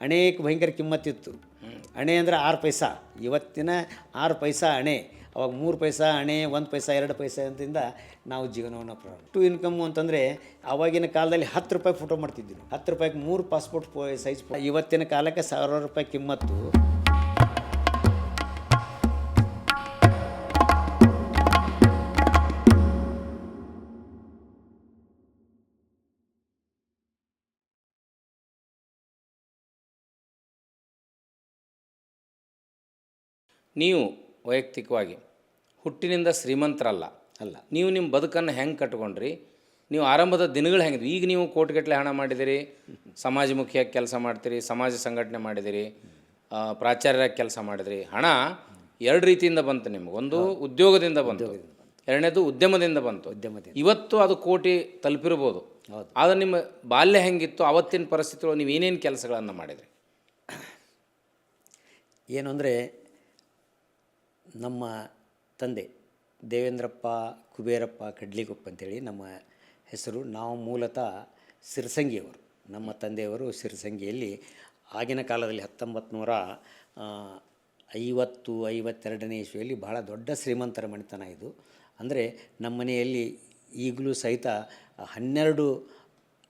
ಅಣೇಕ್ಕೆ ಭಯಂಕರ ಕಿಮ್ಮತ್ತಿತ್ತು. ಅಣೆ ಅಂದರೆ 6 ಪೈಸಾ. ಇವತ್ತಿನ 6 ಪೈಸಾ ಅಣೆ. ಅವಾಗ 3 ಪೈಸಾ ಅಣೆ, 1 ಪೈಸಾ 2 ಪೈಸಾ ಅಂತಿಂದ ನಾವು ಜೀವನವನ್ನು ಪ್ರಾರಂಭ. ಟು ಇನ್ಕಮ್ಮು ಅಂತಂದರೆ ಆವಾಗಿನ ಕಾಲದಲ್ಲಿ 10 ರೂಪಾಯಿ ಫೋಟೋ ಮಾಡ್ತಿದ್ವಿ. 10 ರೂಪಾಯಿಗೆ 3 ಪಾಸ್ಪೋರ್ಟ್ ಸೈಜ್. ಇವತ್ತಿನ ಕಾಲಕ್ಕೆ 1000 ರೂಪಾಯಿ ಕಿಮ್ಮತ್ತು. ನೀವು ವೈಯಕ್ತಿಕವಾಗಿ ಹುಟ್ಟಿನಿಂದ ಶ್ರೀಮಂತರಲ್ಲ ಅಲ್ಲ. ನೀವು ನಿಮ್ಮ ಬದುಕನ್ನು ಹೆಂಗೆ ಕಟ್ಕೊಂಡ್ರಿ? ನೀವು ಆರಂಭದ ದಿನಗಳು ಹೆಂಗಿದ್ವಿ? ಈಗ ನೀವು ಕೋಟಿಗಟ್ಟಲೆ ಹಣ ಮಾಡಿದಿರಿ, ಸಮಾಜಮುಖಿಯಾಗಿ ಕೆಲಸ ಮಾಡ್ತೀರಿ, ಸಮಾಜ ಸಂಘಟನೆ ಮಾಡಿದಿರಿ, ಪ್ರಾಚಾರ್ಯರಾಗಿ ಕೆಲಸ ಮಾಡಿದಿರಿ. ಹಣ 2 ರೀತಿಯಿಂದ ಬಂತು ನಿಮಗೆ. ಒಂದು ಉದ್ಯೋಗದಿಂದ ಬಂತು, ಎರಡನೇದು ಉದ್ಯಮದಿಂದ ಬಂತು. ಇವತ್ತು ಅದು ಕೋಟಿ ತಲುಪಿರ್ಬೋದು. ಆದರೆ ನಿಮ್ಮ ಬಾಲ್ಯ ಹೆಂಗಿತ್ತು? ಅವತ್ತಿನ ಪರಿಸ್ಥಿತಿಗಳು ನೀವು ಏನೇನು ಕೆಲಸಗಳನ್ನು ಮಾಡಿದ್ರಿ? ಏನು ಅಂದರೆ, ನಮ್ಮ ತಂದೆ ದೇವೇಂದ್ರಪ್ಪ ಕುಬೇರಪ್ಪ ಕಡ್ಲಿಕೊಪ್ಪ ಅಂತೇಳಿ ನಮ್ಮ ಹೆಸರು. ನಾವು ಮೂಲತಃ ಸಿರಸಂಗಿಯವರು. ನಮ್ಮ ತಂದೆಯವರು ಸಿರಸಂಗಿಯಲ್ಲಿ ಆಗಿನ ಕಾಲದಲ್ಲಿ 1952ನೇ ಇಸ್ವಿಯಲ್ಲಿ ಬಹಳ ದೊಡ್ಡ ಶ್ರೀಮಂತರ ಮನೆತನ ಇದು. ಅಂದರೆ ನಮ್ಮ ಮನೆಯಲ್ಲಿ ಈಗಲೂ ಸಹಿತ 12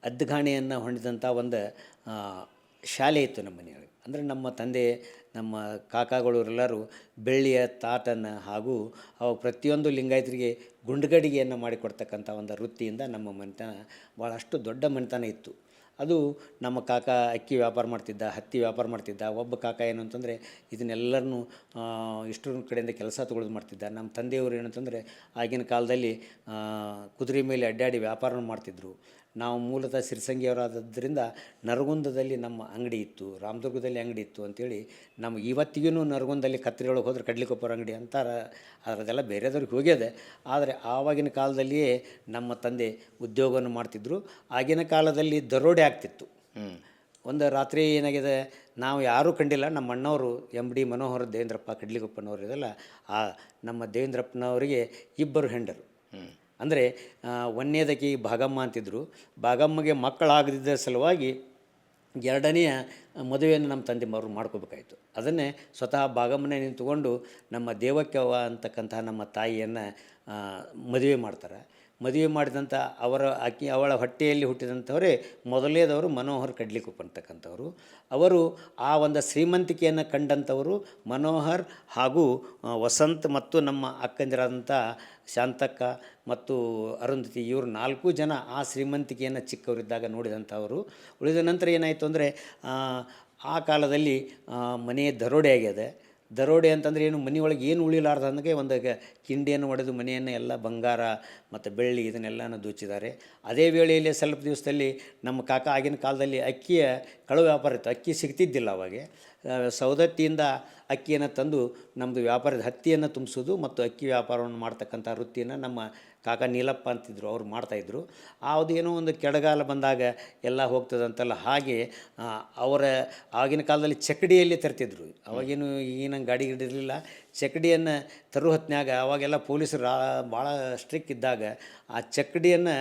ಅದ್ಗಾಣಿಯನ್ನು ಹೊಂದಿದಂಥ ಒಂದು ಶಾಲೆ ಇತ್ತು ನಮ್ಮ ಮನೆಯೊಳಗೆ. ಅಂದರೆ ನಮ್ಮ ತಂದೆ, ನಮ್ಮ ಕಾಕಾಗಳವರೆಲ್ಲರೂ ಬೆಳ್ಳಿಯ ತಾಟನ್ನು ಹಾಗೂ ಅವು ಪ್ರತಿಯೊಂದು ಲಿಂಗಾಯತರಿಗೆ ಗುಂಡುಗಡಿಗೆಯನ್ನು ಮಾಡಿಕೊಡ್ತಕ್ಕಂಥ ಒಂದು ವೃತ್ತಿಯಿಂದ ನಮ್ಮ ಮನೆತನ ಭಾಳಷ್ಟು ದೊಡ್ಡ ಮನೆತನ ಇತ್ತು. ಅದು ನಮ್ಮ ಕಾಕ ಅಕ್ಕಿ ವ್ಯಾಪಾರ ಮಾಡ್ತಿದ್ದ, ಹತ್ತಿ ವ್ಯಾಪಾರ ಮಾಡ್ತಿದ್ದ. ಒಬ್ಬ ಕಾಕ ಏನು ಅಂತಂದರೆ ಇದನ್ನೆಲ್ಲರನ್ನೂ ಇಷ್ಟರ ಕಡೆಯಿಂದ ಕೆಲಸ ತೊಗೊಳೋದು ಮಾಡ್ತಿದ್ದ. ನಮ್ಮ ತಂದೆಯವರು ಏನಂತಂದರೆ ಆಗಿನ ಕಾಲದಲ್ಲಿ ಕುದುರೆ ಮೇಲೆ ಅಡ್ಡಾಡಿ ವ್ಯಾಪಾರ ಮಾಡ್ತಿದ್ದರು. ನಾವು ಮೂಲತಃ ಸಿರಸಂಗಿಯವರಾದ್ದರಿಂದ ನರಗುಂದದಲ್ಲಿ ನಮ್ಮ ಅಂಗಡಿ ಇತ್ತು, ರಾಮದುರ್ಗದಲ್ಲಿ ಅಂಗಡಿ ಇತ್ತು ಅಂಥೇಳಿ ನಮಗೆ ಇವತ್ತಿಗೂ ನರಗುಂದಲ್ಲಿ ಕತ್ರಿಯೊಳಗೆ ಹೋದ್ರೆ ಕಡ್ಲಿಕೊಪ್ಪರ ಅಂಗಡಿ ಅಂತಾರೆ. ಅದರದೆಲ್ಲ ಬೇರೆದವ್ರಿಗೆ ಹೋಗ್ಯದೆ. ಆದರೆ ಆವಾಗಿನ ಕಾಲದಲ್ಲಿಯೇ ನಮ್ಮ ತಂದೆ ಉದ್ಯೋಗವನ್ನು ಮಾಡ್ತಿದ್ದರು. ಆಗಿನ ಕಾಲದಲ್ಲಿ ದರೋಡೆ ಆಗ್ತಿತ್ತು. ಒಂದು ರಾತ್ರಿ ಏನಾಗಿದೆ, ನಾವು ಯಾರೂ ಕಂಡಿಲ್ಲ. ನಮ್ಮ ಅಣ್ಣವರು MD ಮನೋಹರ್ ದೇವೇಂದ್ರಪ್ಪ ಕಡ್ಲಿಕೊಪ್ಪನವರು ಇದೆಲ್ಲ, ಆ ನಮ್ಮ ದೇವೇಂದ್ರಪ್ಪನವರಿಗೆ 2 ಹೆಂಡರು. ಅಂದರೆ ಒಂದನೇದಕ್ಕೆ ಭಾಗಮ್ಮ ಅಂತಿದ್ದರು. ಭಾಗಮ್ಮಗೆ ಮಕ್ಕಳಾಗದಿದ್ದ ಸಲುವಾಗಿ 2ನೆಯ ಮದುವೆಯನ್ನು ನಮ್ಮ ತಂದೆ ಅವರು ಮಾಡ್ಕೋಬೇಕಾಯಿತು. ಅದನ್ನೇ ಸ್ವತಃ ಭಾಗಮ್ಮನೇ ನಿಂತುಕೊಂಡು ನಮ್ಮ ದೇವಕ್ಕವ್ವ ಅಂತಕ್ಕಂತಹ ನಮ್ಮ ತಾಯಿಯನ್ನು ಮದುವೆ ಮಾಡ್ತಾರೆ. ಮದುವೆ ಮಾಡಿದಂಥ ಅವಳ ಹೊಟ್ಟೆಯಲ್ಲಿ ಹುಟ್ಟಿದಂಥವರೇ ಮೊದಲನೇದವರು ಮನೋಹರ್ ಕಡ್ಲಿಕೊಪ್ಪ ಅಂತಕ್ಕಂಥವ್ರು. ಅವರು ಆ ಒಂದು ಶ್ರೀಮಂತಿಕೆಯನ್ನು ಕಂಡಂಥವರು ಮನೋಹರ್ ಹಾಗೂ ವಸಂತ್ ಮತ್ತು ನಮ್ಮ ಅಕ್ಕಂದಿರಾದಂಥ ಶಾಂತಕ್ಕ ಮತ್ತು ಅರುಂಧತಿ. ಇವರು 4 ಜನ ಆ ಶ್ರೀಮಂತಿಕೆಯನ್ನು ಚಿಕ್ಕವರಿದ್ದಾಗ ನೋಡಿದಂಥವರು. ಉಳಿದ ನಂತರ ಏನಾಯಿತು ಅಂದರೆ, ಆ ಕಾಲದಲ್ಲಿ ಮನೆ ದರೋಡೆ ಆಗ್ಯದೆ. ದರೋಡೆ ಅಂತಂದರೆ ಏನು, ಮನೆಯೊಳಗೆ ಏನು ಉಳಿಲಾರ್ದಂಗೆ ಒಂದು ಕಿಂಡಿಯನ್ನು ಒಡೆದು ಮನೆಯನ್ನು ಎಲ್ಲ ಬಂಗಾರ ಮತ್ತು ಬೆಳ್ಳಿ ಇದನ್ನೆಲ್ಲನೂ ದೋಚಿದ್ದಾರೆ. ಅದೇ ವೇಳೆಯಲ್ಲಿ ಸ್ವಲ್ಪ ದಿವಸದಲ್ಲಿ ನಮ್ಮ ಕಾಕ ಆಗಿನ ಕಾಲದಲ್ಲಿ ಅಕ್ಕಿಯ ಕಳು ವ್ಯಾಪಾರ ಇತ್ತು. ಅಕ್ಕಿ ಸಿಗ್ತಿದ್ದಿಲ್ಲ ಅವಾಗೆ. ಸೌದತ್ತಿಯಿಂದ ಅಕ್ಕಿಯನ್ನು ತಂದು ನಮ್ಮದು ವ್ಯಾಪಾರದ ಹತ್ತಿಯನ್ನು ತುಂಬಿಸೋದು ಮತ್ತು ಅಕ್ಕಿ ವ್ಯಾಪಾರವನ್ನು ಮಾಡ್ತಕ್ಕಂಥ ವೃತ್ತಿಯನ್ನು ನಮ್ಮ ಕಾಕ ನೀಲಪ್ಪ ಅಂತಿದ್ರು, ಅವ್ರು ಮಾಡ್ತಾಯಿದ್ರು. ಯಾವುದೇನೋ ಒಂದು ಕೆಳಗಾಲ ಬಂದಾಗ ಎಲ್ಲ ಹೋಗ್ತದಂತಲ್ಲ, ಹಾಗೆ ಅವರ ಆಗಿನ ಕಾಲದಲ್ಲಿ ಚಕ್ಕಡಿಯಲ್ಲಿ ತರ್ತಿದ್ರು. ಅವಾಗೇನು ಈಗಿನ ಗಾಡಿ ಇರಲಿಲ್ಲ. ಚಕ್ಕಡಿಯನ್ನು ತರು ಹೊತ್ನ್ಯಾಗ ಅವಾಗೆಲ್ಲ ಪೊಲೀಸರು ಭಾಳ ಸ್ಟ್ರಿಕ್ ಇದ್ದಾಗ ಆ ಚಕ್ಕಡಿಯನ್ನು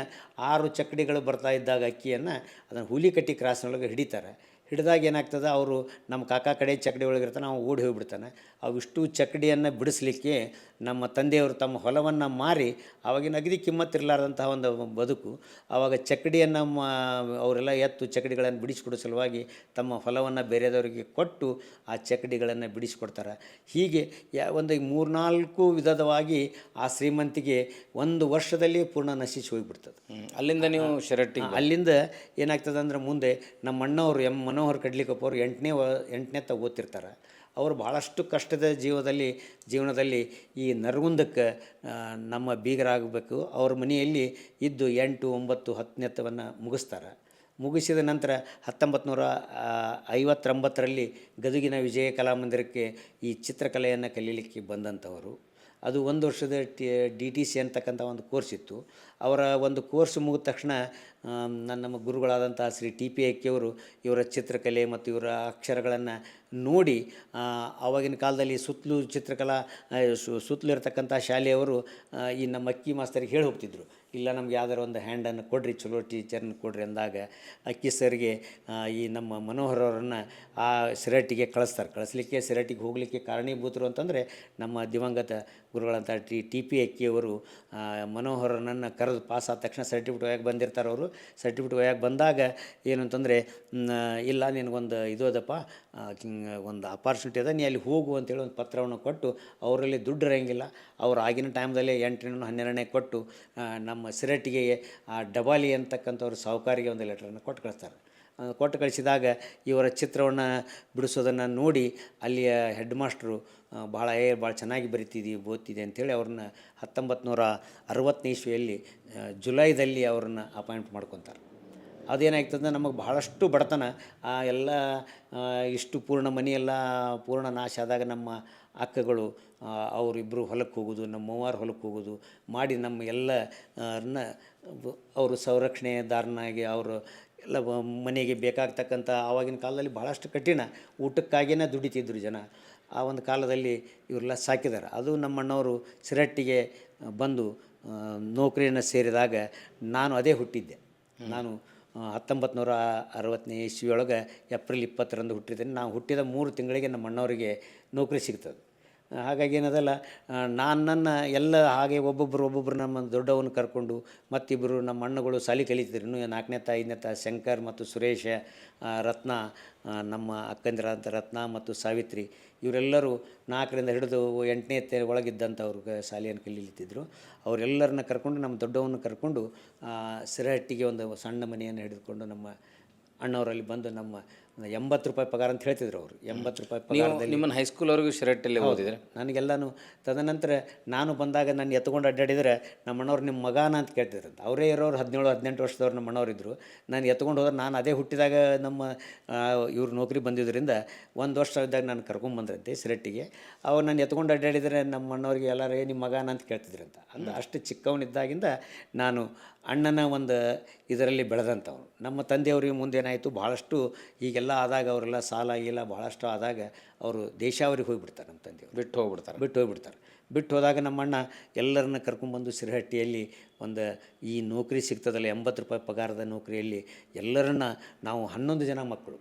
6 ಚಕ್ಕಡಿಗಳು ಬರ್ತಾ ಇದ್ದಾಗ ಅಕ್ಕಿಯನ್ನು ಅದನ್ನು ಹುಲಿಕಟ್ಟಿ ಕ್ರಾಸ್ನೊಳಗೆ ಹಿಡಿತಾರೆ. ಹಿಡಿದಾಗ ಏನಾಗ್ತದೆ, ಅವರು ನಮ್ಮ ಕಾಕ ಕಡೆ ಚಕ್ಕಡಿ ಒಳಗಿರ್ತಾನೆ, ನಾವು ಓಡಿ ಹೋಗಿಬಿಡ್ತಾನೆ. ಅವಿಷ್ಟು ಚಕ್ಕಡಿಯನ್ನು ಬಿಡಿಸ್ಲಿಕ್ಕೆ ನಮ್ಮ ತಂದೆಯವರು ತಮ್ಮ ಹೊಲವನ್ನು ಮಾರಿ, ಆವಾಗಿನ ಅಗದಿ ಕಿಮ್ಮತ್ತಿರಲಾರ್ದಂತಹ ಒಂದು ಬದುಕು. ಆವಾಗ ಚಕ್ಕಡಿಯನ್ನು ಅವರೆಲ್ಲ ಎತ್ತು ಚಕ್ಕಡಿಗಳನ್ನು ಬಿಡಿಸಿಕೊಡೋ ಸಲುವಾಗಿ ತಮ್ಮ ಹೊಲವನ್ನು ಬೇರೆದವರಿಗೆ ಕೊಟ್ಟು ಆ ಚಕ್ಕಡಿಗಳನ್ನು ಬಿಡಿಸಿಕೊಡ್ತಾರೆ. ಹೀಗೆ ಒಂದು 3-4 ವಿಧವಾಗಿ ಆ ಶ್ರೀಮಂತಿಗೆ 1 ವರ್ಷದಲ್ಲಿ ಪೂರ್ಣ ನಶಿಸಿ ಹೋಗಿಬಿಡ್ತದೆ. ಅಲ್ಲಿಂದ ನೀವು ಶರಟ್ಟಿ, ಅಲ್ಲಿಂದ ಏನಾಗ್ತದೆ ಅಂದರೆ, ಮುಂದೆ ನಮ್ಮ ಅಣ್ಣವರು ಮನೋಹರ್ ಕಡ್ಲಿಕೊಪ್ಪ ಅವರು 8ನೇ ಓದ್ತಿರ್ತಾರೆ. ಅವರು ಭಾಳಷ್ಟು ಕಷ್ಟದ ಜೀವನದಲ್ಲಿ ಈ ನರಗುಂದಕ್ಕೆ ನಮ್ಮ ಬೀಗರಾಗಬೇಕು. ಅವ್ರ ಮನೆಯಲ್ಲಿ ಇದ್ದು 8, 9, 10ನೇತವನ್ನು ಮುಗಿಸ್ತಾರೆ. ಮುಗಿಸಿದ ನಂತರ 1959ರಲ್ಲಿ ಗದುಗಿನ ವಿಜಯ ಕಲಾಮಂದಿರಕ್ಕೆ ಈ ಚಿತ್ರಕಲೆಯನ್ನು ಕಲೀಲಿಕ್ಕೆ ಬಂದಂಥವರು. ಅದು 1 ವರ್ಷದ DTC ಅಂತಕ್ಕಂಥ ಒಂದು ಕೋರ್ಸ್ ಇತ್ತು. ಅವರ ಒಂದು ಕೋರ್ಸ್ ಮುಗಿದ ತಕ್ಷಣ ನಮ್ಮ ಗುರುಗಳಾದಂಥ ಶ್ರೀ ಟಿ ಪಿ ಅಕ್ಕಿಯವರು ಇವರ ಚಿತ್ರಕಲೆ ಮತ್ತು ಇವರ ಅಕ್ಷರಗಳನ್ನು ನೋಡಿ ಆವಾಗಿನ ಕಾಲದಲ್ಲಿ ಸುತ್ತಲೂ ಚಿತ್ರಕಲಾ ಸುತ್ತಲೂ ಇರತಕ್ಕಂಥ ಶಾಲೆಯವರು ಈ ನಮ್ಮ ಅಕ್ಕಿ ಮಾಸ್ತರಿಗೆ ಹೇಳಿ ಹೋಗ್ತಿದ್ರು, ಇಲ್ಲ ನಮ್ಗೆ ಯಾವ್ದಾರು ಒಂದು ಹ್ಯಾಂಡನ್ನು ಕೊಡ್ರಿ, ಚಲೋ ಟೀಚರ್ನ ಕೊಡ್ರಿ ಅಂದಾಗ ಅಕ್ಕಿ ಸರ್ಗೆ ಈ ನಮ್ಮ ಮನೋಹರ್ ಅವರನ್ನು ಆ ಸಿರಟ್ಟಿಗೆ ಕಳಿಸ್ಲಿಕ್ಕೆ ಸಿರಟ್ಟಿಗೆ ಹೋಗಲಿಕ್ಕೆ ಕಾರಣೀಭೂತರು ಅಂತಂದರೆ ನಮ್ಮ ದಿವಂಗತ ಗುರುಗಳಂಥ ಟಿ ಪಿ ಅಕ್ಕಿಯವರು ಮನೋಹರನನ್ನು ಕರೆದು ಪಾಸ್ ಆದ ತಕ್ಷಣ ಸರ್ಟಿಫಿಕೇಟ್ ಒಯ್ಯಾಕೆ ಬಂದಿರ್ತಾರೆ ಅವರು. ಸರ್ಟಿಫಿಕೇಟ್ ಒಯ್ಯಾಕೆ ಬಂದಾಗ ಏನು ಅಂತಂದರೆ, ಇಲ್ಲ ನಿನಗೊಂದು ಇದು ಅದಪ್ಪ, ಒಂದು ಅಪಾರ್ಚುನಿಟಿ ಅದ, ನೀ ಅಲ್ಲಿ ಹೋಗು ಅಂತೇಳಿ ಒಂದು ಪತ್ರವನ್ನು ಕೊಟ್ಟು, ಅವರಲ್ಲಿ ದುಡ್ಡು ಇರೋಂಗಿಲ್ಲ, ಅವ್ರು ಆಗಿನ ಟೈಮ್ದಲ್ಲೇ 8ನೇ 12ನೇ ಕೊಟ್ಟು ನಮ್ಮ ಸಿರಟ್ಟಿಗೆ ಡಬಾಲಿ ಅಂತಕ್ಕಂಥವ್ರು ಸಾಹುಕಾರಿಗೆ ಒಂದು ಲೆಟ್ರನ್ನು ಕೊಟ್ಟು ಕಳಿಸ್ತಾರೆ. ಕೊಟ್ಟು ಕಳಿಸಿದಾಗ ಇವರ ಚಿತ್ರವನ್ನು ಬಿಡಿಸೋದನ್ನು ನೋಡಿ ಅಲ್ಲಿಯ ಹೆಡ್ ಮಾಸ್ಟ್ರು ಭಾಳ ಚೆನ್ನಾಗಿ ಓದ್ತಿದೆ ಅಂಥೇಳಿ ಅವ್ರನ್ನ 1960ನೇ ಇಸ್ವಿಯಲ್ಲಿ ಜುಲೈದಲ್ಲಿ ಅವ್ರನ್ನ ಅಪಾಯಿಂಟ್ ಮಾಡ್ಕೊತಾರೆ. ಅದೇನಾಗ್ತದೆ, ನಮಗೆ ಬಹಳಷ್ಟು ಬಡತನ, ಎಲ್ಲ ಇಷ್ಟು ಪೂರ್ಣ ಮನೆಯೆಲ್ಲ ಪೂರ್ಣ ನಾಶ ಆದಾಗ ನಮ್ಮ ಅಕ್ಕಗಳು ಅವರಿಬ್ಬರು ಹೊಲಕ್ಕೆ ಹೋಗೋದು, ನಮ್ಮ ಮೂವರು ಹೊಲಕ್ಕೆ ಹೋಗೋದು ಮಾಡಿ ನಮ್ಮ ಎಲ್ಲರನ್ನ ಅವರು ಸಂರಕ್ಷಣೆದಾರನಾಗಿ ಅವರು ಎಲ್ಲ ಮನೆಗೆ ಬೇಕಾಗ್ತಕ್ಕಂಥ ಆವಾಗಿನ ಕಾಲದಲ್ಲಿ ಭಾಳಷ್ಟು ಕಠಿಣ, ಊಟಕ್ಕಾಗಿಯೇ ದುಡಿತಿದ್ರು ಜನ. ಆ ಒಂದು ಕಾಲದಲ್ಲಿ ಇವರೆಲ್ಲ ಸಾಕಿದ್ದಾರೆ. ಅದು ನಮ್ಮ ಅಣ್ಣವರು ಸಿರಟ್ಟಿಗೆ ಬಂದು ನೌಕರಿಯನ್ನು ಸೇರಿದಾಗ ನಾನು ಅದೇ ಹುಟ್ಟಿದ್ದೆ. ನಾನು 1960ನೇ ಇಸ್ವಿಯೊಳಗೆ ಏಪ್ರಿಲ್ 20ರಂದು ಹುಟ್ಟಿದ್ದೇನೆ. ನಾವು ಹುಟ್ಟಿದ 3 ತಿಂಗಳಿಗೆ ನಮ್ಮ ಅಣ್ಣವರಿಗೆ ನೌಕರಿ ಸಿಗ್ತದೆ. ಹಾಗಾಗಿ ಏನದಲ್ಲ, ನನ್ನ ಎಲ್ಲ ಹಾಗೆ ಒಬ್ಬೊಬ್ಬರು ನಮ್ಮ ದೊಡ್ಡವನ್ನ ಕರ್ಕೊಂಡು ಮತ್ತಿಬ್ಬರು ನಮ್ಮ ಅಣ್ಣಗಳು ಶಾಲೆ ಕಲಿತಿದ್ರು. ಇನ್ನು 4ನೇ 5ನೇ ಶಂಕರ್ ಮತ್ತು ಸುರೇಶ, ರತ್ನ, ನಮ್ಮ ಅಕ್ಕಂದಿರಾದಂಥ ರತ್ನ ಮತ್ತು ಸಾವಿತ್ರಿ, ಇವರೆಲ್ಲರೂ 4ರಿಂದ ಹಿಡಿದು 8ನೇ ಒಳಗಿದ್ದಂಥವ್ರು ಶಾಲೆಯನ್ನು ಕಲೀಲಿತ್ತಿದ್ರು. ಅವರೆಲ್ಲರನ್ನ ಕರ್ಕೊಂಡು ನಮ್ಮ ದೊಡ್ಡವನ್ನು ಕರ್ಕೊಂಡು ಸಿರಹಟ್ಟಿಗೆ ಒಂದು ಸಣ್ಣ ಮನೆಯನ್ನು ಹಿಡಿದುಕೊಂಡು ನಮ್ಮ ಅಣ್ಣವರಲ್ಲಿ ಬಂದು ನಮ್ಮ ₹80 ಪಗಾರ ಅಂತ ಹೇಳ್ತಿದ್ರು ಅವರು. ₹80 ಪಗಾರದಲ್ಲಿ ನಿಮ್ಮನ್ನು ಹೈಸ್ಕೂಲ್ವರೆಗೂ ಶಿರಟ್ಟಲ್ಲಿ ಓದಿದ್ರೆ? ನನಗೆಲ್ಲನೂ ತದನಂತರ ನಾನು ಬಂದಾಗ ನಾನು ಎತ್ಕೊಂಡು ಅಡ್ಡಾಡಿದರೆ ನಮ್ಮ ಅಣ್ಣವ್ರು ನಿಮ್ಮ ಮಗಾನ ಅಂತ ಕೇಳ್ತಿದ್ರಂತ. ಅವರೇ ಇರೋರು 17-18 ವರ್ಷದವ್ರು ನಮ್ಮ ಅಣ್ಣವರಿದ್ದರು. ನಾನು ಎತ್ಕೊಂಡು ಹೋದ್ರೆ ನಾನು ಅದೇ ಹುಟ್ಟಿದಾಗ ನಮ್ಮ ಇವ್ರು ನೌಕರಿ ಬಂದಿದ್ದರಿಂದ 1 ವರ್ಷ ಇದ್ದಾಗ ನಾನು ಕರ್ಕೊಂಬಂದ್ರಂತೆ ಸಿರಟ್ಟಿಗೆ. ಅವ್ರು ನಾನು ಎತ್ಕೊಂಡು ಅಡ್ಡಾಡಿದರೆ ನಮ್ಮ ಅಣ್ಣವ್ರಿಗೆ ಎಲ್ಲರೂ ನಿಮ್ಮ ಮಗಾನ ಅಂತ ಕೇಳ್ತಿದ್ರಂತ. ಅಂದ್ರೆ ಅಷ್ಟು ಚಿಕ್ಕವನಿದ್ದಾಗಿಂದ ನಾನು ಅಣ್ಣನ ಒಂದು ಇದರಲ್ಲಿ ಬೆಳೆದಂಥವ್ರು. ನಮ್ಮ ತಂದೆಯವ್ರಿಗೆ ಮುಂದೇನಾಯಿತು, ಭಾಳಷ್ಟು ಹೀಗೆಲ್ಲ ಆದಾಗ ಅವರೆಲ್ಲ ಸಾಲ ಇಲ್ಲ ಭಾಳಷ್ಟು ಆದಾಗ ಅವರು ದೇಶಾವರಿಗೆ ಹೋಗಿಬಿಡ್ತಾರೆ. ನಮ್ಮ ತಂದೆಯವರು ಬಿಟ್ಟು ಹೋಗ್ಬಿಡ್ತಾರೆ. ಹೋದಾಗ ನಮ್ಮ ಅಣ್ಣ ಎಲ್ಲರನ್ನ ಕರ್ಕೊಂಡ್ಬಂದು ಸಿರಹಟ್ಟಿಯಲ್ಲಿ ಒಂದು ಈ ನೌಕರಿ ಸಿಗ್ತದಲ್ಲ ₹80 ಪಗಾರದ ನೌಕರಿಯಲ್ಲಿ ಎಲ್ಲರನ್ನ ನಾವು 11 ಜನ ಮಕ್ಕಳು.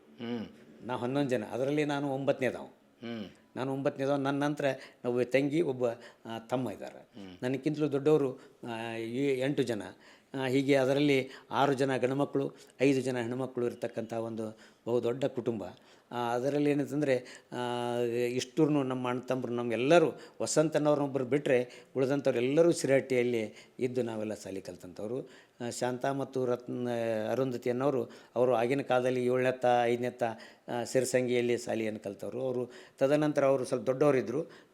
ನಾವು 11 ಜನ, ಅದರಲ್ಲಿ ನಾನು 9ನೇದವ. ನನ್ನ ನಂತರ ಒಬ್ಬ ತಂಗಿ, ಒಬ್ಬ ತಮ್ಮ ಇದ್ದಾರೆ. ನನಗಿಂತಲೂ ದೊಡ್ಡವರು 8 ಜನ. ಹೀಗೆ ಅದರಲ್ಲಿ 6 ಜನ ಗಂಡುಮಕ್ಕಳು, 5 ಜನ ಹೆಣ್ಣುಮಕ್ಕಳು ಇರತಕ್ಕಂಥ ಒಂದು ಬಹುದೊಡ್ಡ ಕುಟುಂಬ. ಅದರಲ್ಲಿ ಏನಂತಂದರೆ ಇಷ್ಟೂ ನಮ್ಮ ಅಣ್ಣ ತಮ್ಮರು ನಮಗೆಲ್ಲರೂ ವಸಂತನವ್ರನ್ನೊಬ್ಬರು ಬಿಟ್ಟರೆ ಉಳಿದಂಥವ್ರು ಎಲ್ಲರೂ ಸಿರಹಟ್ಟಿಯಲ್ಲಿ ಇದ್ದು ನಾವೆಲ್ಲ ಶಾಲೆ ಕಲ್ತಂಥವ್ರು. ಶಾಂತ ಮತ್ತು ಅರುಂಧತಿ ಅನ್ನೋರು ಅವರು ಆಗಿನ ಕಾಲದಲ್ಲಿ 7ನೇತ್ತ 5ನೇತ್ತ ಸಿರಸಂಗಿಯಲ್ಲಿ ಶಾಲೆಯನ್ನು ಕಲ್ತವರು. ಅವರು ತದನಂತರ ಅವರು ಸ್ವಲ್ಪ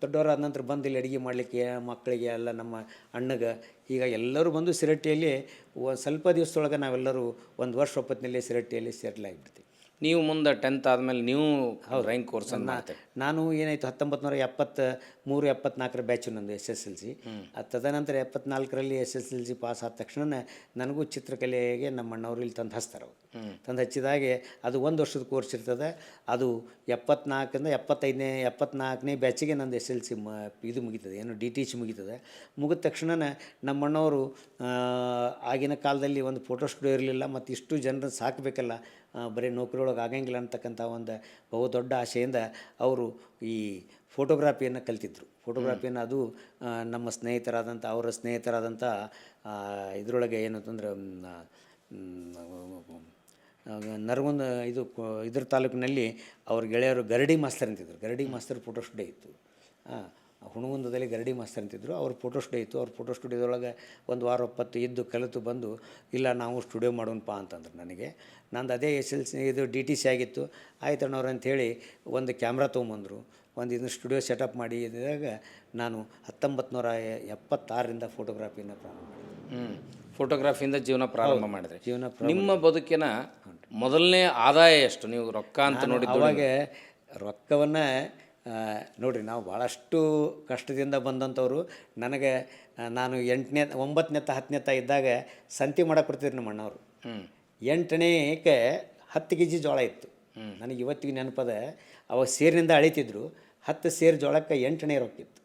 ದೊಡ್ಡವರಾದ ನಂತರ ಬಂದು ಇಲ್ಲಿ ಅಡುಗೆ ಮಾಡಲಿಕ್ಕೆ ಮಕ್ಕಳಿಗೆ ಎಲ್ಲ ನಮ್ಮ ಅಣ್ಣಗೆ ಈಗ ಎಲ್ಲರೂ ಬಂದು ಸಿರಹಟ್ಟಿಯಲ್ಲಿ ಸ್ವಲ್ಪ ದಿವಸದೊಳಗೆ ನಾವೆಲ್ಲರೂ 1 ವರ್ಷ ಒಪ್ಪತ್ತಿನಲ್ಲಿ ಸಿರಹಟ್ಟಿಯಲ್ಲಿ ಸೆಟ್ಲ್ ಆಗಿಬಿಡ್ತೀವಿ. ನೀವು ಮುಂದೆ 10th ಆದಮೇಲೆ ನೀವು ರ್ಯಾಂಕ್ ಕೋರ್ಸನ್ನು ಮಾಡ್ತೀವಿ. ನಾನು ಏನಾಯಿತು 1973-74 ಬ್ಯಾಚು ನಂದು SSLC. ತದನಂತರ 74ರಲ್ಲಿ SSLC ಪಾಸ್ ಆದ ತಕ್ಷಣ ನನಗೂ ಚಿತ್ರಕಲೆಗೆ ನಮ್ಮ ಅಣ್ಣವ್ರು ಇಲ್ಲಿ ತಂದು ಹಚ್ತಾರೆ. ಅವರು ತಂದು ಹಚ್ಚಿದಾಗೆ ಅದು 1 ವರ್ಷದ ಕೋರ್ಸ್ ಇರ್ತದೆ. ಅದು 74ರಿಂದ 74ನೇ ಬ್ಯಾಚಿಗೆ ನಂದು SSLC ಇದು ಮುಗೀತದೆ, ಏನು DTH ಮುಗೀತದೆ. ಮುಗಿದ ತಕ್ಷಣ ನಮ್ಮ ಅಣ್ಣವರು ಆಗಿನ ಕಾಲದಲ್ಲಿ ಒಂದು ಫೋಟೋ ಸ್ಟುಡಿಯೋ ಇರಲಿಲ್ಲ, ಮತ್ತು ಇಷ್ಟು ಜನರನ್ನು ಸಾಕಬೇಕಲ್ಲ, ಬರೀ ನೌಕರಿ ಒಳಗೆ ಆಗಂಗಿಲ್ಲ ಅಂತಕ್ಕಂಥ ಒಂದು ಬಹುದೊಡ್ಡ ಆಸೆಯಿಂದ ಅವರು ಈ ಫೋಟೋಗ್ರಾಫಿಯನ್ನು ಕಲ್ತಿದ್ರು. ಫೋಟೋಗ್ರಾಫಿಯನ್ನು ಅದು ನಮ್ಮ ಅವರ ಸ್ನೇಹಿತರಾದಂಥ ಇದರೊಳಗೆ ಏನು ಅಂತಂದ್ರೆ ನರಗುಂದ ಇದ್ರ ತಾಲೂಕಿನಲ್ಲಿ ಅವ್ರ ಗೆಳೆಯರು ಗರಡಿ ಮಾಸ್ತರ್ ಅಂತಿದ್ರು. ಗರಡಿ ಮಾಸ್ತರ್ ಫೋಟೋ ಸ್ಟುಡಿಯೋ ಇತ್ತು. ಹುಣಗುಂದದಲ್ಲಿ ಗರಡಿ ಮಾಸ್ತರ್ ಅಂತಿದ್ರು. ಅವ್ರ ಫೋಟೋ ಸ್ಟುಡಿಯೋ ಇತ್ತು. ಅವ್ರ ಫೋಟೋ ಸ್ಟುಡಿಯೋದೊಳಗೆ 1 ವಾರ 20 ಇದ್ದು ಕಲಿತು ಬಂದು, ಇಲ್ಲ ನಾವು ಸ್ಟುಡಿಯೋ ಮಾಡೋಣಪ್ಪ ಅಂತಂದ್ರೆ ನನಗೆ. ನಂದು ಅದೇ SSLC ಇದು DTC ಆಗಿತ್ತು. ಆಯ್ತಣ್ಣವ್ರು ಅಂಥೇಳಿ ಒಂದು ಕ್ಯಾಮ್ರಾ ತೊಗೊಂಬಂದರು. ಒಂದು ಇದನ್ನು ಸ್ಟುಡಿಯೋ ಸೆಟಪ್ ಮಾಡಿ ಇದ್ದಾಗ ನಾನು 1976ರಿಂದ ಫೋಟೋಗ್ರಾಫಿನ ಪ್ರಾರಂಭ ಮಾಡಿದೆ. ಫೋಟೋಗ್ರಾಫಿಯಿಂದ ಜೀವನ ಪ್ರಾರಂಭ ಮಾಡಿದ್ರೆ ನಿಮ್ಮ ಬದುಕಿನ ಮೊದಲನೇ ಆದಾಯ ಎಷ್ಟು? ನೀವು ರೊಕ್ಕ ಅಂತ ನೋಡಿದ್ದು? ಅವಾಗ ರೊಕ್ಕವನ್ನು ನೋಡಿರಿ ನಾವು ಭಾಳಷ್ಟು ಕಷ್ಟದಿಂದ ಬಂದಂಥವ್ರು. ನನಗೆ ನಾನು 8ನೇ 9ನೇ 10ನೇ ಇದ್ದಾಗ ಸಂತೆ ಮಾಡಕ್ಕೆ ಬರ್ತಿದ್ರು ನಮ್ಮ ಅಣ್ಣವರು. 8ನೇಕ್ಕೆ 10 ಕೆ ಜಿ ಜೋಳ ಇತ್ತು. ನನಗೆ ಇವತ್ತಿಗೆ ನೆನಪದ. ಅವಾಗ ಸೇರಿನಿಂದ ಅಳಿತಿದ್ರು. 10 ಸೇರು ಜೋಳಕ್ಕೆ 8ನೇ ರೊಕ್ಕಿತ್ತು.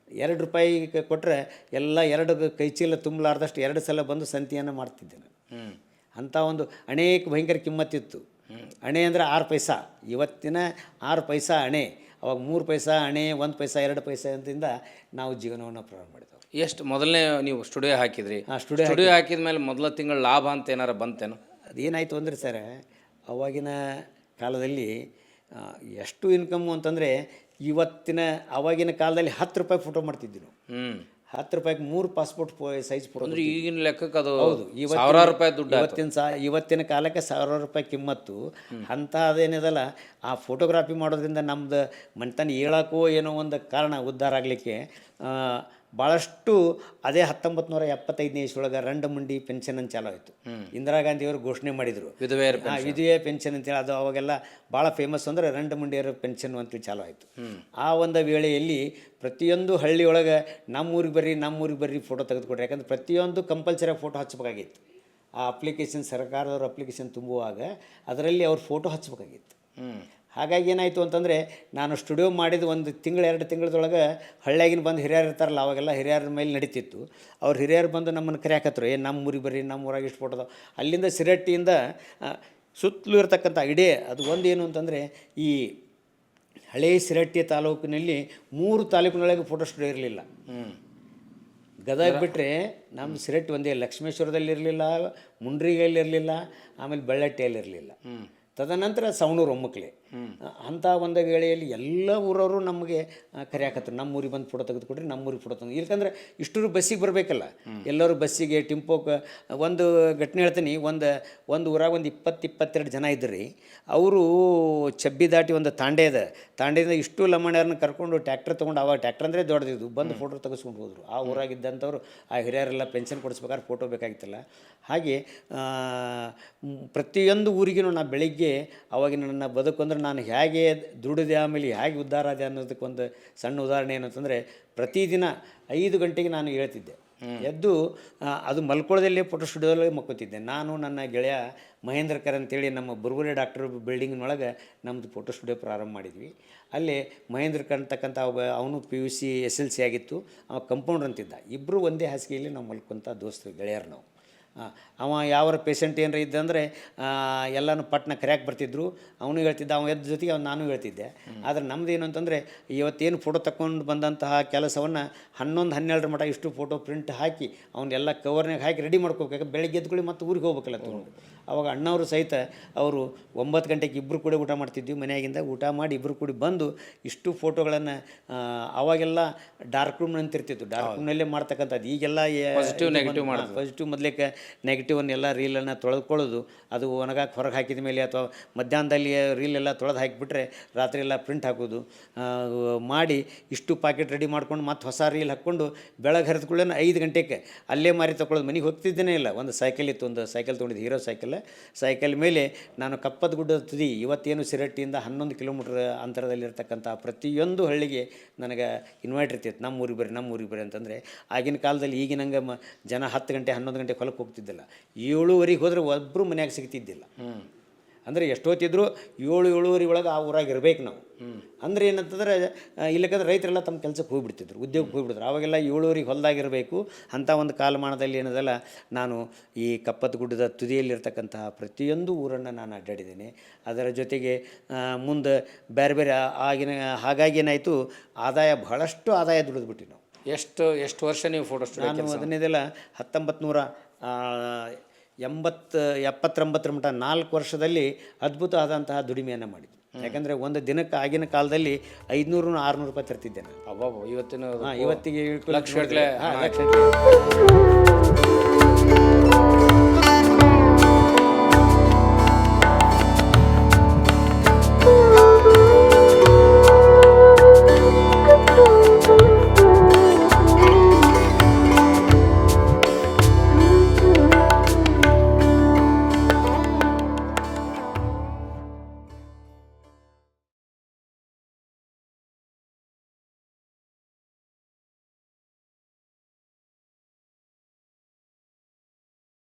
2 ರೂಪಾಯಿ ಕೊಟ್ಟರೆ ಎಲ್ಲ 2 ಕೈ ಚೀಲ ತುಂಬಲಾರ್ದಷ್ಟು 2 ಸಲ ಬಂದು ಸಂತೆಯನ್ನು ಮಾಡ್ತಿದ್ದೆ ನಾನು. ಅಂಥ ಒಂದು ಅನೇಕ ಭಯಂಕರ ಕಿಮ್ಮತ್ತಿತ್ತು. ಅಣೆ ಅಂದರೆ 6 ಪೈಸಾ. ಇವತ್ತಿನ 6 ಪೈಸಾ ಅಣೆ. ಅವಾಗ 3 ಪೈಸಾ ಅಣೆ, 1 ಪೈಸಾ 2 ಪೈಸಾ ಅಂತಿಂದ ನಾವು ಜೀವನವನ್ನು ಪ್ರಾರಂಭ ಮಾಡಿದೆವು. ಎಷ್ಟು ಮೊದಲನೇ ನೀವು ಸ್ಟುಡಿಯೋ ಹಾಕಿದ್ರಿ? ಸ್ಟುಡಿಯೋ ಹಾಕಿದ ಮೇಲೆ ಮೊದಲ ತಿಂಗಳ ಲಾಭ ಅಂತ ಏನಾರು ಬಂತೇನು? ಅದೇನಾಯಿತು ಅಂದರೆ ಸರ್, ಅವಾಗಿನ ಕಾಲದಲ್ಲಿ ಎಷ್ಟು ಇನ್ಕಮ್ಮು ಅಂತಂದರೆ ಆವಾಗಿನ ಕಾಲದಲ್ಲಿ 10 ರೂಪಾಯಿ ಫೋಟೋ ಮಾಡ್ತಿದ್ವಿ ನಾವು. 10 ರೂಪಾಯಿಗೆ 3 ಪಾಸ್ಪೋರ್ಟ್ ಸೈಜ್ ಫೋಟೋ. ಅಂದ್ರೆ ಈಗಿನ ಲೆಕ್ಕಕ್ಕೆ ಅದು ಹೌದು. ಸಾವಿರಾರು ರೂಪಾಯಿ ದುಡ್ಡು. ಇವತ್ತಿನ ಕಾಲಕ್ಕೆ 1000 ರೂಪಾಯಿ ಕಿಮ್ಮತ್ತು. ಅಂಥ ಅದೇನಿದಲ್ಲ, ಆ ಫೋಟೋಗ್ರಾಫಿ ಮಾಡೋದ್ರಿಂದ ನಮ್ದು ಮನೆತನ ಹೇಳೋಕ್ಕೋ ಏನೋ ಒಂದು ಕಾರಣ ಉದ್ಧಾರ ಆಗಲಿಕ್ಕೆ ಭಾಳಷ್ಟು. ಅದೇ 1975ನೇ ಇಸ್ವಿಯೊಳಗೆ ರಂಡಮುಂಡಿ ಪೆನ್ಷನ್ ಅಂತ ಚಾಲೂ ಆಯಿತು. ಇಂದಿರಾ ಗಾಂಧಿಯವರು ಘೋಷಣೆ ಮಾಡಿದರು ವಿಧವೆ ಪೆನ್ಷನ್ ಅಂತೇಳಿ. ಅದು ಅವಾಗೆಲ್ಲ ಭಾಳ ಫೇಮಸ್ ಅಂದರೆ ರಂಡಮುಂಡಿಯವರ ಪೆನ್ಷನ್ ಅಂತೇಳಿ ಚಾಲೂ ಆಯಿತು. ಆ ಒಂದು ವೇಳೆಯಲ್ಲಿ ಪ್ರತಿಯೊಂದು ಹಳ್ಳಿಯೊಳಗೆ ನಮ್ಮೂರಿಗೆ ಬರ್ರಿ ಫೋಟೋ ತೆಗೆದುಕೊಡ್ರಿ. ಯಾಕಂದ್ರೆ ಪ್ರತಿಯೊಂದು ಕಂಪಲ್ಸರಿಯಾಗಿ ಫೋಟೋ ಹಚ್ಚಬೇಕಾಗಿತ್ತು. ಆ ಅಪ್ಲಿಕೇಶನ್ ಸರ್ಕಾರದವ್ರ ಅಪ್ಲಿಕೇಶನ್ ತುಂಬುವಾಗ ಅದರಲ್ಲಿ ಅವ್ರ ಫೋಟೋ ಹಚ್ಚಬೇಕಾಗಿತ್ತು. ಹಾಗಾಗಿ ಏನಾಯಿತು ಅಂತಂದರೆ, ನಾನು ಸ್ಟುಡಿಯೋ ಮಾಡಿದ 1 ತಿಂಗಳು 2 ತಿಂಗಳದೊಳಗೆ ಹಳ್ಳಿಯಾಗಿನ ಬಂದು ಹಿರಿಯರು ಇರ್ತಾರಲ್ಲ, ಅವಾಗೆಲ್ಲ ಹಿರಿಯರ ಮೇಲೆ ನಡೀತಿತ್ತು. ಅವ್ರು ಹಿರಿಯರು ಬಂದು ನಮ್ಮನ್ನು ಕರೆಯಾಕತ್ರು, ನಮ್ಮ ಊರಿಗೆ ಬರ್ರಿ, ನಮ್ಮ ಊರಾಗ ಇಷ್ಟು ಫೋಟೋದ. ಅಲ್ಲಿಂದ ಸಿರಟ್ಟಿಯಿಂದ ಸುತ್ತಲೂ ಇರ್ತಕ್ಕಂಥ ಅದು ಒಂದು ಏನು ಅಂತಂದರೆ, ಈ ಹಳೇ ಸಿರಟ್ಟಿ ತಾಲೂಕಿನಲ್ಲಿ 3 ತಾಲೂಕಿನೊಳಗೆ ಫೋಟೋ ಸ್ಟುಡಿಯೋ ಇರಲಿಲ್ಲ. ಗದಗ ಬಿಟ್ಟರೆ ನಮ್ಮದು ಸಿರಟ್ಟಿ ಒಂದೇ. ಲಕ್ಷ್ಮೇಶ್ವರದಲ್ಲಿರಲಿಲ್ಲ, ಮುಂಡ್ರಿಗೆಯಲ್ಲಿರಲಿಲ್ಲ, ಆಮೇಲೆ ಬೆಳ್ಳಟ್ಟಿಯಲ್ಲಿರಲಿಲ್ಲ. ತದನಂತರ ಸವಣೂರು ಒಮ್ಮಕ್ಲೆ. ಅಂಥ ಒಂದು ವೇಳೆಯಲ್ಲಿ ಎಲ್ಲ ಊರವರು ನಮಗೆ ಕರೆಯಾಕತ್ರು, ನಮ್ಮ ಊರಿಗೆ ಬಂದು ಫೋಟೋ ತೆಗೆದುಕೊಡ್ರಿ, ನಮ್ಮ ಊರಿಗೆ ಫೋಟೋ ತಂದು. ಇಲ್ಕಂದ್ರೆ ಇಷ್ಟರು ಬಸ್ಸಿಗೆ ಬರಬೇಕಲ್ಲ, ಎಲ್ಲರೂ ಬಸ್ಸಿಗೆ ಟಿಂಪೋಕ್ಕೆ. ಒಂದು ಘಟನೆ ಹೇಳ್ತೀನಿ. ಒಂದು ಊರಾಗ 20-22 ಜನ ಇದ್ರಿ. ಅವರು ಚಬ್ಬಿ ದಾಟಿ ಒಂದು ತಾಂಡೆಯಿಂದ ಇಷ್ಟು ಲಮ್ಮಣ್ಯರನ್ನ ಕರ್ಕೊಂಡು ಟ್ಯಾಕ್ಟರ್ ತೊಗೊಂಡು, ಆವಾಗ ಟ್ಯಾಕ್ಟರ್ ಅಂದರೆ ದೊಡ್ಡದಿದ್ದು, ಬಂದು ಫೋಟೋ ತೆಗೆಸ್ಕೊಂಡು ಹೋದರು. ಆ ಊರಾಗಿದ್ದಂಥವ್ರು ಆ ಹಿರಿಯರೆಲ್ಲ ಪೆನ್ಷನ್ ಕೊಡಿಸ್ಬೇಕಾದ್ರೆ ಫೋಟೋ ಬೇಕಾಗಿತ್ತಲ್ಲ. ಹಾಗೆ ಪ್ರತಿಯೊಂದು ಊರಿಗೂ ನಾನು ಬೆಳಿಗ್ಗೆ ಅವಾಗಿನ ನನ್ನ ಬದುಕು ಅಂದ್ರೆ ನಾನು ಹೇಗೆ ದುಡಿದೆ, ಆಮೇಲೆ ಹೇಗೆ ಉದ್ಧಾರ ಆದೆ ಅನ್ನೋದಕ್ಕೊಂದು ಸಣ್ಣ ಉದಾಹರಣೆ ಏನಂತಂದರೆ, ಪ್ರತಿದಿನ 5 ಗಂಟೆಗೆ ನಾನು ಹೇಳ್ತಿದ್ದೆ. ಎದ್ದು ಅದು ಮಲ್ಕೊಳ್ಳೋದಲ್ಲೇ ಫೋಟೋ ಸ್ಟುಡಿಯೋದಲ್ಲೇ ಮಕ್ಕೋತಿದ್ದೆ. ನಾನು ನನ್ನ ಗೆಳೆಯ ಮಹೇಂದ್ರಕರ್ ಅಂತೇಳಿ ನಮ್ಮ ಬುರ್ಗುಲೆ ಡಾಕ್ಟರ್ ಬಿಲ್ಡಿಂಗ್ನೊಳಗೆ ನಮ್ಮದು ಫೋಟೋ ಸ್ಟುಡಿಯೋ ಪ್ರಾರಂಭ ಮಾಡಿದ್ವಿ. ಅಲ್ಲಿ ಮಹೇಂದ್ರಕರ್ ಅಂತಕ್ಕಂಥ ಅವನು PUC SLC ಆಗಿತ್ತು, ಅವ ಕಂಪೌಂಡ್ರ್ ಅಂತಿದ್ದ. ಇಬ್ಬರು ಒಂದೇ ಹಾಸಿಗೆಯಲ್ಲಿ ನಾವು ಮಲ್ಕೊಂಥ ದೋಸ್ತರು, ಗೆಳೆಯರು ನಾವು. ಅವ ಯಾವ್ರ ಪೇಷಂಟ್ ಏನಾರ ಇದ್ದಂದರೆ ಎಲ್ಲನೂ ಪಟ್ನ ಕರೆಯಾಕೆ ಬರ್ತಿದ್ರು. ಅವನು ಹೇಳ್ತಿದ್ದ, ಅವ ಎದ್ದ ಜೊತೆಗೆ ನಾನು ಹೇಳ್ತಿದ್ದೆ. ಆದರೆ ನಮ್ದು ಏನು ಅಂತಂದರೆ, ಇವತ್ತೇನು ಫೋಟೋ ತಗೊಂಡು ಬಂದಂತಹ ಕೆಲಸವನ್ನು 11-12 ಮಟ್ಟ ಇಷ್ಟು ಫೋಟೋ ಪ್ರಿಂಟ್ ಹಾಕಿ ಅವನ್ನೆಲ್ಲ ಕವರ್ನಾಗ ಹಾಕಿ ರೆಡಿ ಮಾಡ್ಕೋಬೇಕು. ಬೆಳಗ್ಗೆ ಎದ್ಕೊಳ್ಳಿ ಮತ್ತು ಊರಿಗೆ ಹೋಗ್ಬೇಕಲ್ಲ ತೊಗೊಂಡು. ಅವಾಗ ಅಣ್ಣವರು ಸಹಿತ ಅವರು 9 ಗಂಟೆಗೆ ಇಬ್ಬರು ಕೂಡ ಊಟ ಮಾಡ್ತಿದ್ವಿ. ಮನೆಯಾಗಿಂದ ಊಟ ಮಾಡಿ ಇಬ್ಬರು ಕೂಡಿ ಬಂದು ಇಷ್ಟು ಫೋಟೋಗಳನ್ನು ಅವಾಗೆಲ್ಲ ಡಾರ್ಕ್ ರೂಮ್ ಅಂತಿರ್ತಿತ್ತು, ಡಾರ್ಕ್ ರೂಮ್ನಲ್ಲೇ ಮಾಡ್ತಕ್ಕಂಥದ್ದು. ಈಗೆಲ್ಲ ಪಾಸಿಟಿವ್ ಮೊದಲೇಕೆ ನೆಗೆಟಿವನ್ನೆಲ್ಲ ರೀಲನ್ನು ತೊಳೆದುಕೊಳ್ಳೋದು, ಅದು ಒಣಗಾಕಿ ಹೊರಗೆ ಹಾಕಿದ ಮೇಲೆ ಅಥವಾ ಮಧ್ಯಾಹ್ನದಲ್ಲಿ ರೀಲೆಲ್ಲ ತೊಳೆದು ಹಾಕಿಬಿಟ್ರೆ ರಾತ್ರಿ ಎಲ್ಲ ಪ್ರಿಂಟ್ ಹಾಕೋದು ಮಾಡಿ ಇಷ್ಟು ಪಾಕೆಟ್ ರೆಡಿ ಮಾಡ್ಕೊಂಡು ಮತ್ತೆ ಹೊಸ ರೀಲ್ ಹಾಕ್ಕೊಂಡು ಬೆಳಗ್ಗೆ ಹರಿದ್ಕೊಳ್ಳೆ 5 ಗಂಟೆಗೆ ಅಲ್ಲೇ ಮಾರಿ ತೊಗೊಳ್ಳೋದು. ಮನೆಗೆ ಹೋಗ್ತಿದ್ದೇನೆ ಇಲ್ಲ. ಒಂದು ಸೈಕಲ್ ಇತ್ತು, ಒಂದು ಸೈಕಲ್ ತೊಗೊಂಡಿದ್ದು, ಹೀರೋ ಸೈಕಲ್ ಮೇಲೆ ನಾನು ಕಪ್ಪದ ಗುಡ್ಡದ ತುದಿ, ಇವತ್ತೇನು ಸಿರಟ್ಟಿಯಿಂದ 11 ಕಿಲೋಮೀಟ್ರ್ ಅಂತರದಲ್ಲಿರ್ತಕ್ಕಂಥ ಪ್ರತಿಯೊಂದು ಹಳ್ಳಿಗೆ ನನಗೆ ಇನ್ವೈಟ್ ಇರ್ತಿತ್ತು. ನಮ್ಮ ಊರಿಗೆ ಬರ್ರಿ ಅಂತಂದರೆ, ಆಗಿನ ಕಾಲದಲ್ಲಿ ಈಗಿನಂಗೆ ಜನ 10 ಗಂಟೆ 11 ಗಂಟೆ ಹೊಲಕ್ಕೆ ಹೋಗ್ತಿದ್ದಿಲ್ಲ. 7:15 ಹೋದರೆ ಒಬ್ಬರು ಮನ್ಯಾಗ ಸಿಗ್ತಿದ್ದಿಲ್ಲ. ಅಂದರೆ ಎಷ್ಟೊತ್ತಿದ್ರು 7-7:30 ಒಳಗೆ ಆ ಊರಾಗ ಇರಬೇಕು ನಾವು. ಅಂದರೆ ಏನಂತಂದರೆ, ಇಲ್ಲಕ್ಕಂದ್ರೆ ರೈತರೆಲ್ಲ ತಮ್ಮ ಕೆಲಸಕ್ಕೆ ಹೋಗಿಬಿಡ್ತಿದ್ರು, ಉದ್ಯೋಗಕ್ಕೆ ಹೋಗಿಬಿಡ್ತಾರೆ. ಅವಾಗೆಲ್ಲ 7:30 ಹೊಲದಾಗಿರಬೇಕು. ಅಂಥ ಒಂದು ಕಾಲಮಾನದಲ್ಲಿ ಏನದಲ್ಲ, ನಾನು ಈ ಕಪ್ಪತ್ತ ಗುಡ್ಡದ ತುದಿಯಲ್ಲಿರ್ತಕ್ಕಂತಹ ಪ್ರತಿಯೊಂದು ಊರನ್ನು ನಾನು ಅಡ್ಡಾಡಿದ್ದೇನೆ. ಅದರ ಜೊತೆಗೆ ಮುಂದೆ ಬೇರೆ ಹಾಗಾಗಿ ಏನಾಯಿತು, ಬಹಳಷ್ಟು ಆದಾಯ ದುಡಿದ್ಬಿಟ್ಟು ನಾವು. ಎಷ್ಟು ವರ್ಷ ನೀವು ಫೋಟೋ ಸ್ಟುಡಿಯೋ? ನಾನು ಅದನ್ನೆಲ್ಲ 1979 ಮಟ್ಟ 4 ವರ್ಷದಲ್ಲಿ ಅದ್ಭುತ ಆದಂತಹ ದುಡಿಮೆಯನ್ನು ಮಾಡಿದ್ವಿ. ಯಾಕಂದರೆ ಒಂದು ದಿನಕ್ಕೆ ಆಗಿನ ಕಾಲದಲ್ಲಿ 500-600 ರೂಪಾಯಿ ತರ್ತಿದ್ದೆ ನಾನು. ಇವತ್ತಿನ ಇವತ್ತಿಗೆ ಲಕ್ಷ